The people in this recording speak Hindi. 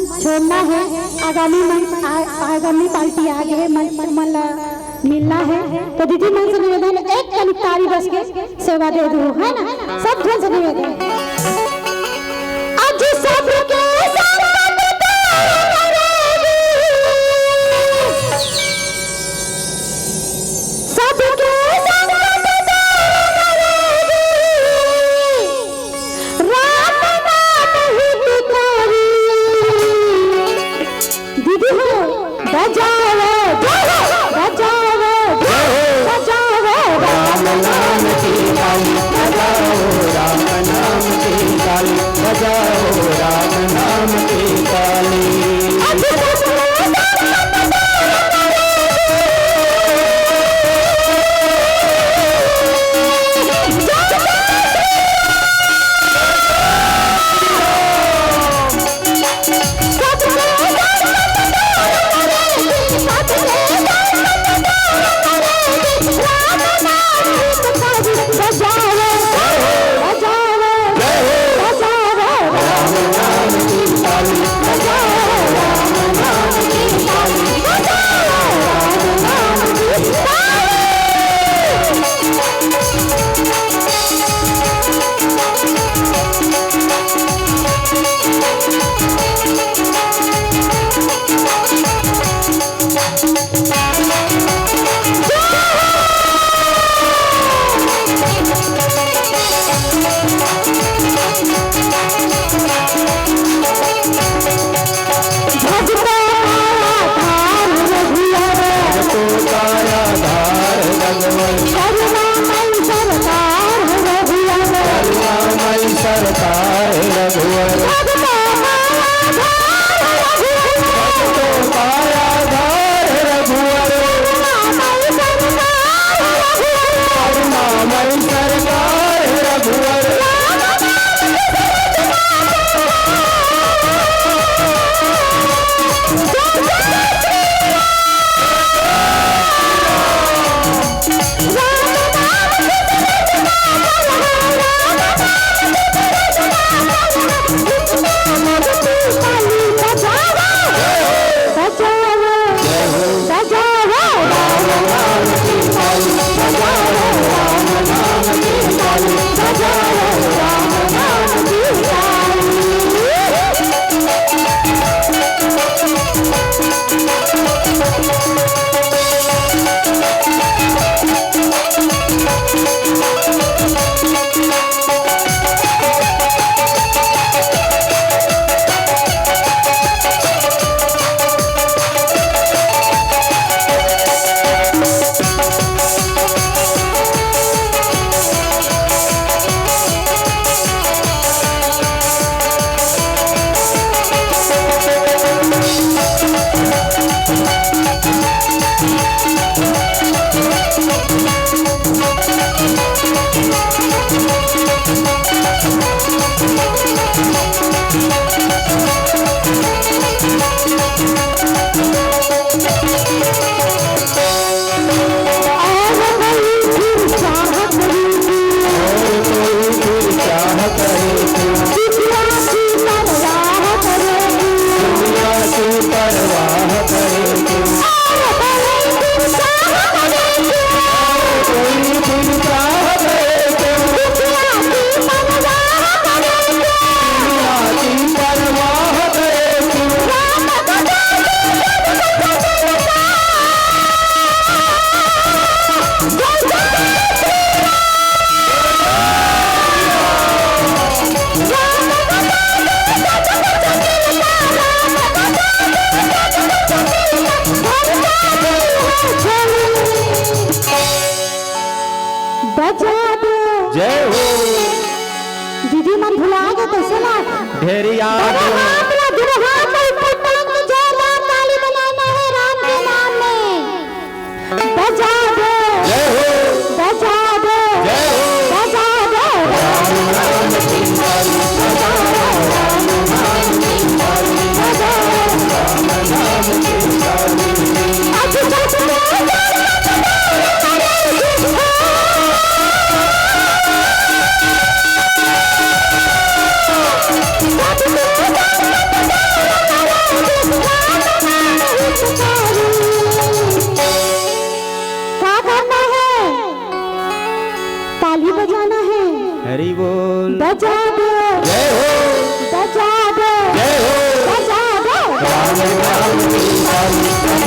छोड़ना है। आगामी पार्टी आगे मन मिलना है। तो दीदी मन से निवेदन एक कलिकारी बस के सेवा दे दो, है ना? सब धन से निवेदन आज सबके जय हो दीदी मन भुला गए कैसे लाग ढेरी याद ताली बनाना है राम के नाम में बजा दो जय हो बजा दो जय हो बजा दो राम नाम की ताली बजा राम नाम की ताली बजा राम नाम की ताली आज तक राम की डाली